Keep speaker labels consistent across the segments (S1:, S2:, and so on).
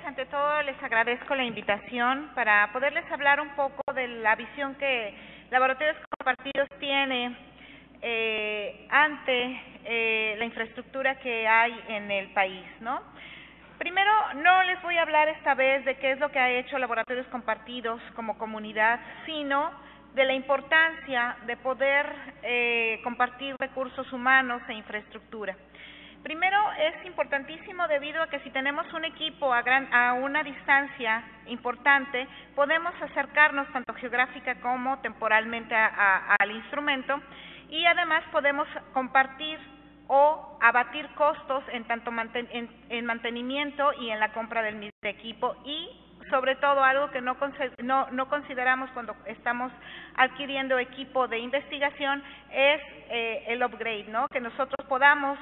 S1: Ante todo, les agradezco la invitación para poderles hablar un poco de la visión que Laboratorios Compartidos tiene ante la infraestructura que hay en el país, ¿no? Primero, no les voy a hablar esta vez de qué es lo que ha hecho Laboratorios Compartidos como comunidad, sino de la importancia de poder compartir recursos humanos e infraestructura. Primero, es importantísimo debido a que si tenemos un equipo a una distancia importante, podemos acercarnos tanto geográfica como temporalmente al instrumento y además podemos compartir o abatir costos en tanto en mantenimiento y en la compra del mismo equipo y sobre todo algo que no consideramos cuando estamos adquiriendo equipo de investigación es el upgrade, ¿no? Que nosotros podamos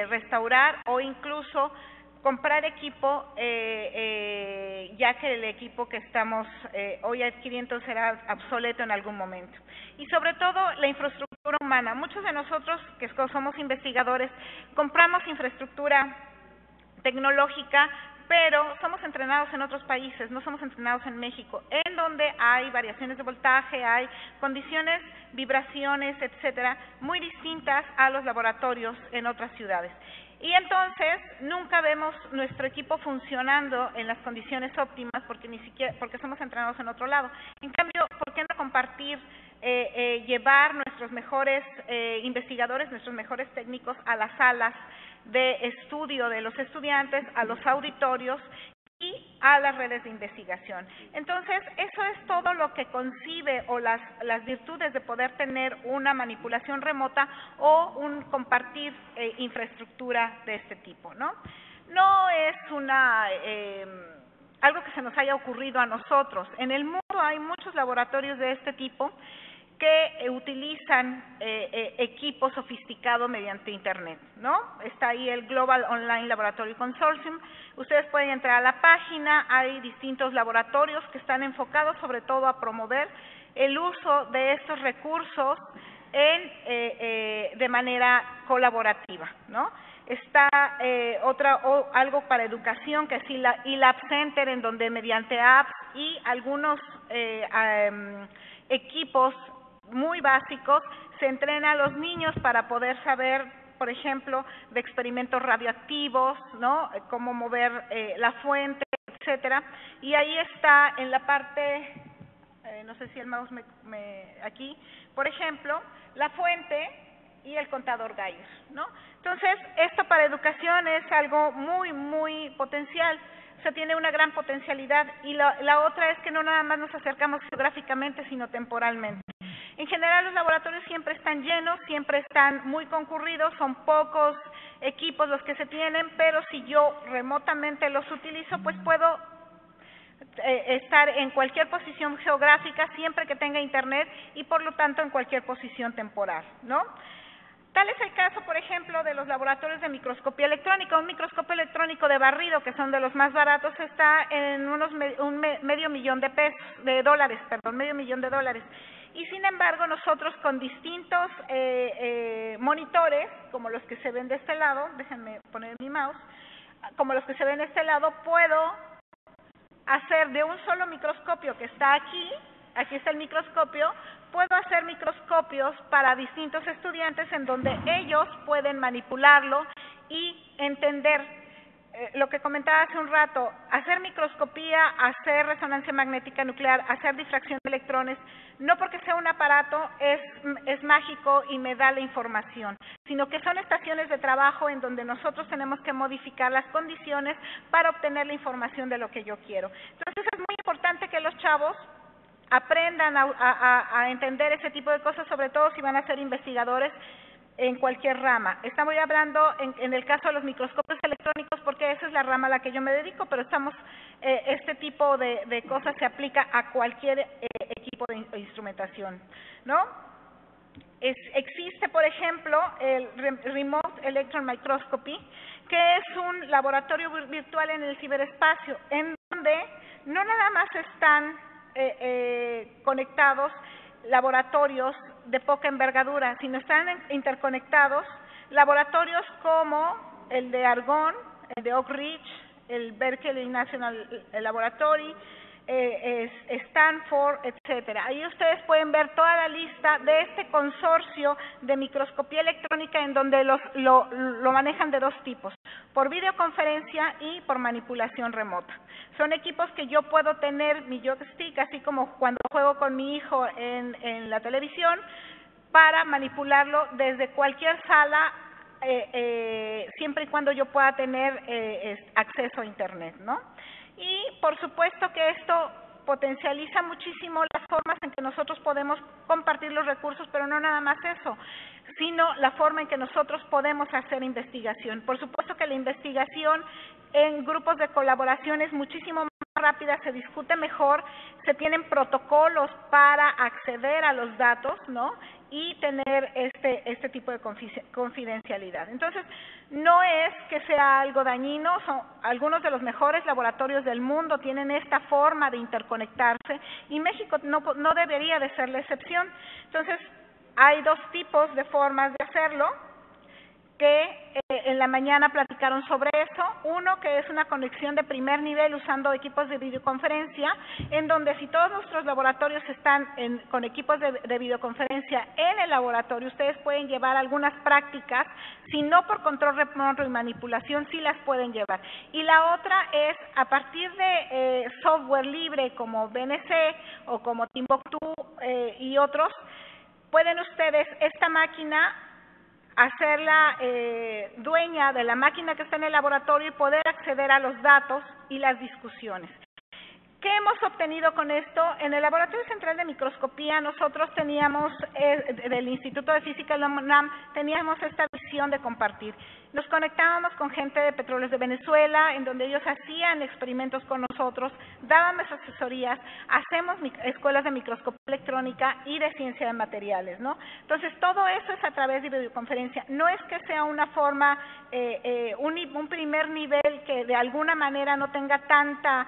S1: restaurar o incluso comprar equipo ya que el equipo que estamos hoy adquiriendo será obsoleto en algún momento. Y sobre todo la infraestructura humana. Muchos de nosotros que somos investigadores compramos infraestructura tecnológica, pero somos entrenados en otros países, no somos entrenados en México, en donde hay variaciones de voltaje, hay condiciones, vibraciones, etcétera, muy distintas a los laboratorios en otras ciudades. Y entonces nunca vemos nuestro equipo funcionando en las condiciones óptimas porque somos entrenados en otro lado. En cambio, ¿por qué no compartir, llevar nuestros mejores investigadores, nuestros mejores técnicos a las salas de estudio de los estudiantes, a los auditorios y a las redes de investigación? Entonces, eso es todo lo que concibe o las virtudes de poder tener una manipulación remota o un compartir infraestructura de este tipo, ¿no? No es algo que se nos haya ocurrido a nosotros. En el mundo hay muchos laboratorios de este tipo que utilizan equipo sofisticado mediante Internet, ¿no? Está ahí el Global Online Laboratory Consortium. Ustedes pueden entrar a la página, hay distintos laboratorios que están enfocados sobre todo a promover el uso de estos recursos de manera colaborativa, ¿no? Está algo para educación que es eLab Center, en donde mediante apps y algunos equipos muy básicos se entrena a los niños para poder saber, por ejemplo, de experimentos radioactivos, ¿no? Cómo mover la fuente, etcétera. Y ahí está en la parte, no sé si el mouse aquí, por ejemplo, la fuente y el contador Geiger, ¿no? Entonces, esto para educación es algo muy, muy potencial. O sea, tiene una gran potencialidad. Y la otra es que no nada más nos acercamos geográficamente, sino temporalmente. En general, los laboratorios siempre están llenos, siempre están muy concurridos, son pocos equipos los que se tienen, pero si yo remotamente los utilizo, pues puedo estar en cualquier posición geográfica siempre que tenga Internet y, por lo tanto, en cualquier posición temporal, ¿no? Tal es el caso, por ejemplo, de los laboratorios de microscopía electrónica. Un microscopio electrónico de barrido, que son de los más baratos, está en medio millón de dólares. Y sin embargo, nosotros con distintos monitores, como los que se ven de este lado, déjenme poner mi mouse, como los que se ven de este lado, puedo hacer de un solo microscopio que está aquí está el microscopio, puedo hacer microscopios para distintos estudiantes en donde ellos pueden manipularlo y entender lo que comentaba hace un rato, hacer microscopía, hacer resonancia magnética nuclear, hacer difracción de electrones, no porque sea un aparato es mágico y me da la información, sino que son estaciones de trabajo en donde nosotros tenemos que modificar las condiciones para obtener la información de lo que yo quiero. Entonces es muy importante que los chavos aprendan a entender ese tipo de cosas, sobre todo si van a ser investigadores en cualquier rama. Estamos hablando en el caso de los microscopios electrónicos porque esa es la rama a la que yo me dedico, pero este tipo de cosas se aplica a cualquier equipo de instrumentación, ¿no? Existe, por ejemplo, el Remote Electron Microscopy, que es un laboratorio virtual en el ciberespacio, en donde no nada más están conectados laboratorios de poca envergadura, sino están interconectados laboratorios como el de Argonne, el de Oak Ridge, el Berkeley National Laboratory, Stanford, etcétera. Ahí ustedes pueden ver toda la lista de este consorcio de microscopía electrónica en donde lo manejan de dos tipos, por videoconferencia y por manipulación remota. Son equipos que yo puedo tener mi joystick, así como cuando juego con mi hijo en la televisión, para manipularlo desde cualquier sala, siempre y cuando yo pueda tener acceso a Internet, ¿no? Y por supuesto que esto potencializa muchísimo las formas en que nosotros podemos compartir los recursos, pero no nada más eso, sino la forma en que nosotros podemos hacer investigación. Por supuesto que la investigación en grupos de colaboración es muchísimo más rápida, se discute mejor, se tienen protocolos para acceder a los datos, ¿no? Y tener este tipo de confidencialidad. Entonces, no es que sea algo dañino, son algunos de los mejores laboratorios del mundo tienen esta forma de interconectarse y México no debería de ser la excepción. Entonces, hay dos tipos de formas de hacerlo, que en la mañana platicaron sobre eso. Uno, que es una conexión de primer nivel usando equipos de videoconferencia, en donde si todos nuestros laboratorios están con equipos de videoconferencia en el laboratorio, ustedes pueden llevar algunas prácticas, si no por control remoto y manipulación, sí las pueden llevar. Y la otra es, a partir de software libre como BNC o como Timbuktu y otros, pueden ustedes esta máquina hacerla dueña de la máquina que está en el laboratorio y poder acceder a los datos y las discusiones. ¿Qué hemos obtenido con esto? En el Laboratorio Central de Microscopía nosotros teníamos, del Instituto de Física de la UNAM, teníamos esta visión de compartir. Nos conectábamos con gente de Petróleos de Venezuela, en donde ellos hacían experimentos con nosotros, dábamos asesorías, hacemos escuelas de microscopía electrónica y de ciencia de materiales, ¿no? Entonces, todo eso es a través de videoconferencia. No es que sea una forma, un primer nivel que de alguna manera no tenga tanta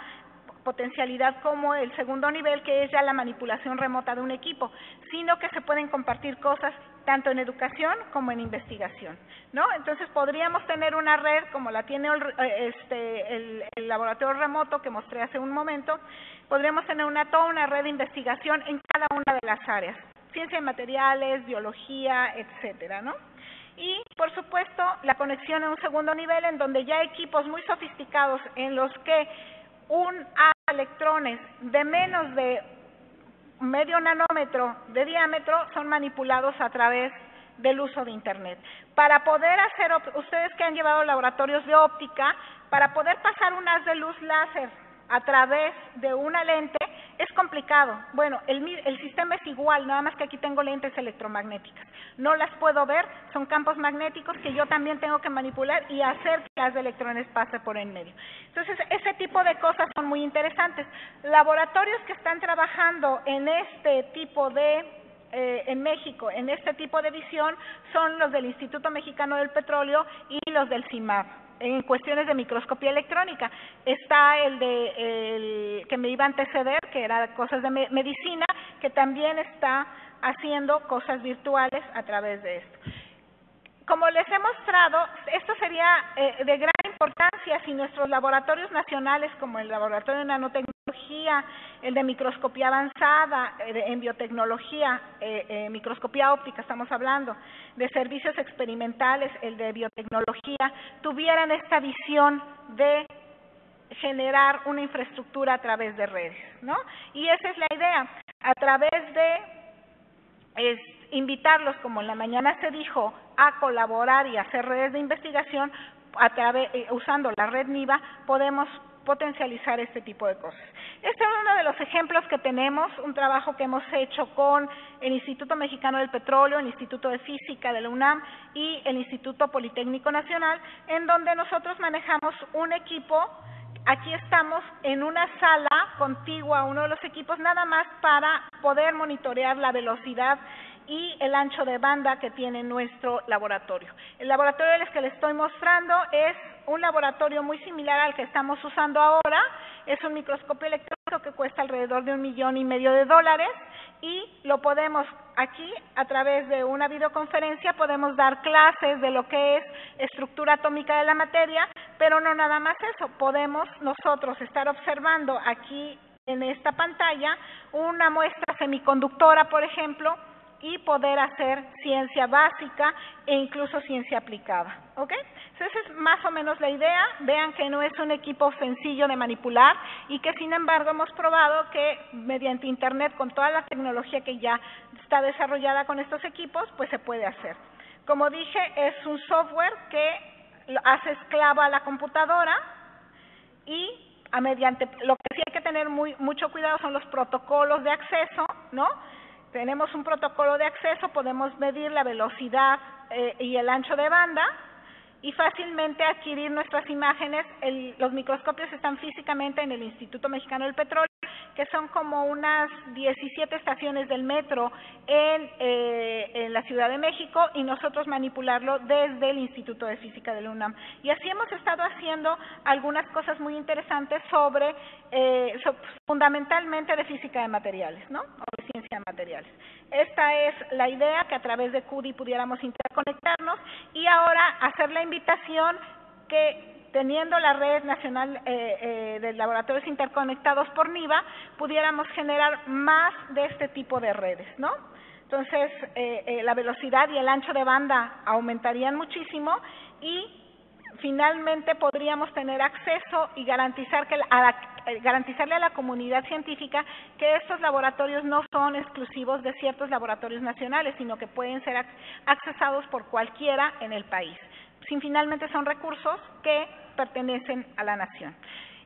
S1: potencialidad como el segundo nivel, que es ya la manipulación remota de un equipo, sino que se pueden compartir cosas tanto en educación como en investigación, ¿no? Entonces podríamos tener una red como la tiene el laboratorio remoto que mostré hace un momento, podríamos tener toda una red de investigación en cada una de las áreas, ciencia de materiales, biología, etcétera, ¿no? Y, por supuesto, la conexión en un segundo nivel, en donde ya equipos muy sofisticados en los que un electrones de menos de medio nanómetro de diámetro son manipulados a través del uso de Internet. Para poder hacer, ustedes que han llevado laboratorios de óptica, para poder pasar un haz de luz láser a través de una lente es complicado. Bueno, el sistema es igual, nada más que aquí tengo lentes electromagnéticas. No las puedo ver, son campos magnéticos que yo también tengo que manipular y hacer que el haz de electrones pase por en medio. Entonces, ese tipo de cosas son muy interesantes. Laboratorios que están trabajando en este tipo de en México, en este tipo de visión, son los del Instituto Mexicano del Petróleo y los del CIMAP. En cuestiones de microscopía electrónica, está el que me iba a anteceder, que era cosas de medicina, que también está haciendo cosas virtuales a través de esto. Como les he mostrado, esto sería de gran importancia si nuestros laboratorios nacionales, como el Laboratorio de Nanotecnología, el de Microscopía Avanzada, en Biotecnología, Microscopía Óptica, estamos hablando, de Servicios Experimentales, el de Biotecnología, tuvieran esta visión de generar una infraestructura a través de redes, ¿no? Y esa es la idea, a través de invitarlos, como en la mañana se dijo, a colaborar y hacer redes de investigación, usando la red NIVA, podemos potencializar este tipo de cosas. Este es uno de los ejemplos que tenemos, un trabajo que hemos hecho con el Instituto Mexicano del Petróleo, el Instituto de Física de la UNAM y el Instituto Politécnico Nacional, en donde nosotros manejamos un equipo. Aquí estamos en una sala contigua a uno de los equipos, nada más para poder monitorear la velocidad y el ancho de banda que tiene nuestro laboratorio. El laboratorio que les estoy mostrando es un laboratorio muy similar al que estamos usando ahora. Es un microscopio electrónico que cuesta alrededor de $1,5 millones y lo podemos aquí, a través de una videoconferencia, podemos dar clases de lo que es estructura atómica de la materia, pero no nada más eso, podemos nosotros estar observando aquí en esta pantalla una muestra semiconductora, por ejemplo, y poder hacer ciencia básica e incluso ciencia aplicada, ¿ok? Entonces, esa es más o menos la idea. Vean que no es un equipo sencillo de manipular y que, sin embargo, hemos probado que mediante Internet, con toda la tecnología que ya está desarrollada con estos equipos, pues se puede hacer. Como dije, es un software que hace esclava a la computadora y mediante lo que sí hay que tener mucho cuidado son los protocolos de acceso, ¿no? Tenemos un protocolo de acceso, podemos medir la velocidad y el ancho de banda y fácilmente adquirir nuestras imágenes. Los microscopios están físicamente en el Instituto Mexicano del Petróleo, que son como unas 17 estaciones del metro en la Ciudad de México, y nosotros manipularlo desde el Instituto de Física de la UNAM. Y así hemos estado haciendo algunas cosas muy interesantes sobre, fundamentalmente de física de materiales, ¿no? O de ciencia de materiales. Esta es la idea, que a través de CUDI pudiéramos interconectarnos y ahora hacer la invitación que, teniendo la red nacional de laboratorios interconectados por NIVA, pudiéramos generar más de este tipo de redes, ¿no? Entonces, la velocidad y el ancho de banda aumentarían muchísimo y finalmente podríamos tener acceso y garantizarle a la comunidad científica que estos laboratorios no son exclusivos de ciertos laboratorios nacionales, sino que pueden ser accesados por cualquiera en el país. Finalmente son recursos que pertenecen a la nación.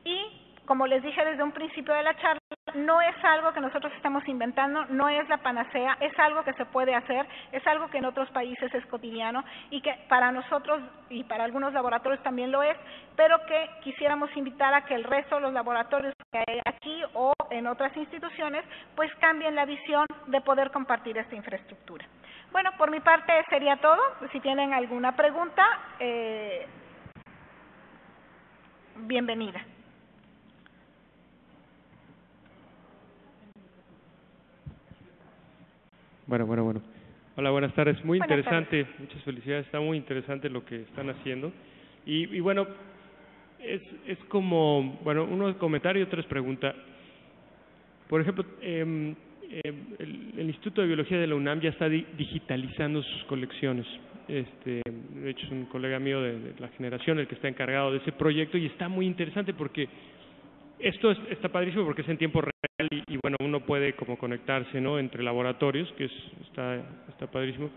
S1: Y, como les dije desde un principio de la charla, no es algo que nosotros estamos inventando, no es la panacea, es algo que se puede hacer, es algo que en otros países es cotidiano y que para nosotros y para algunos laboratorios también lo es, pero que quisiéramos invitar a que el resto de los laboratorios que hay aquí o en otras instituciones pues cambien la visión de poder compartir esta infraestructura. Bueno, por mi parte sería todo. Si tienen alguna pregunta, bienvenida.
S2: Bueno. Hola, buenas tardes. Muy interesante, muchas felicidades. Está muy interesante lo que están haciendo. Y bueno, es como, bueno, uno es comentario y otro es pregunta. Por ejemplo, el Instituto de Biología de la UNAM ya está digitalizando sus colecciones. De hecho, es un colega mío de la generación el que está encargado de ese proyecto y está muy interesante porque esto está padrísimo porque es en tiempo real y bueno, uno puede como conectarse, ¿no?, entre laboratorios, que está padrísimo.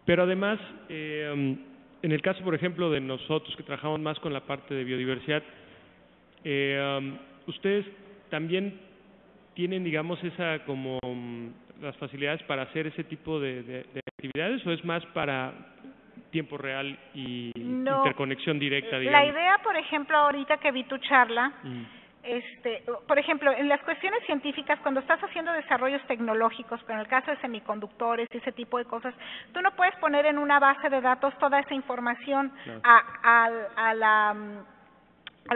S2: Pero además, en el caso, por ejemplo, de nosotros que trabajamos más con la parte de biodiversidad, ustedes también tienen, digamos, como las facilidades para hacer ese tipo de actividades, ¿o es más para tiempo real y interconexión directa, digamos?
S1: La idea, por ejemplo, ahorita que vi tu charla, por ejemplo, en las cuestiones científicas, cuando estás haciendo desarrollos tecnológicos, en el caso de semiconductores y ese tipo de cosas, tú no puedes poner en una base de datos toda esa información al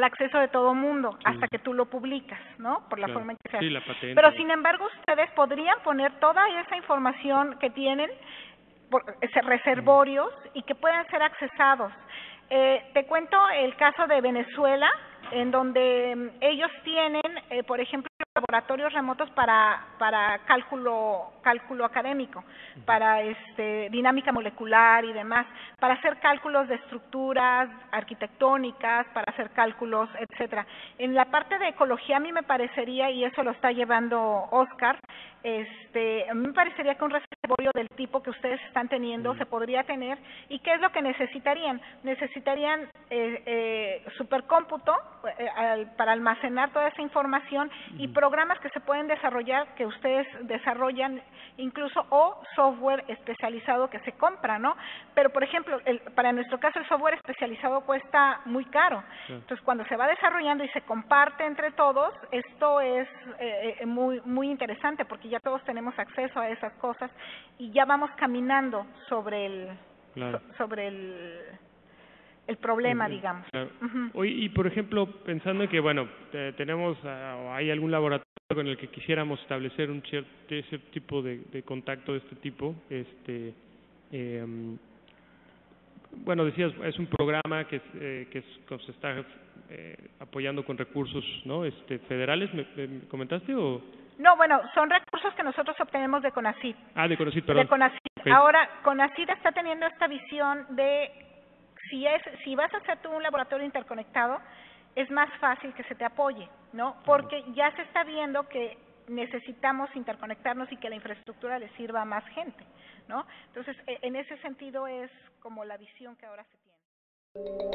S1: acceso de todo mundo, hasta que tú lo publicas, ¿no? Por la forma en que se hace.
S2: Sí, la patente.
S1: Pero, sin embargo, ustedes podrían poner toda esa información que tienen, reservorios, y que puedan ser accesados. Te cuento el caso de Venezuela, en donde ellos tienen, por ejemplo, laboratorios remotos para cálculo académico, para dinámica molecular y demás, para hacer cálculos de estructuras arquitectónicas, para hacer cálculos, etcétera. En la parte de ecología, a mí me parecería, y eso lo está llevando Oscar, a mí me parecería que un reservorio del tipo que ustedes están teniendo se podría tener. ¿Y qué es lo que necesitarían? Necesitarían supercómputo para almacenar toda esa información y programas que se pueden desarrollar, que ustedes desarrollan incluso, o software especializado que se compra, ¿no? Pero, por ejemplo, para nuestro caso el software especializado cuesta muy caro. Entonces, cuando se va desarrollando y se comparte entre todos, esto es muy interesante, porque ya todos tenemos acceso a esas cosas y ya vamos caminando sobre el problema, digamos.
S2: Claro. Oye, y por ejemplo, pensando en que, bueno, tenemos o hay algún laboratorio con el que quisiéramos establecer un cierto tipo de contacto de este tipo, bueno, decías, es un programa que se está apoyando con recursos, ¿no? Federales, ¿me comentaste o...?
S1: No, bueno, son recursos que nosotros obtenemos de CONACYT.
S2: De CONACYT, perdón.
S1: De CONACYT. Okay. Ahora, CONACYT está teniendo esta visión de si vas a hacer tú un laboratorio interconectado, es más fácil que se te apoye, ¿no? Porque ya se está viendo que necesitamos interconectarnos y que la infraestructura le sirva a más gente, ¿no? Entonces, en ese sentido es como la visión que ahora se tiene.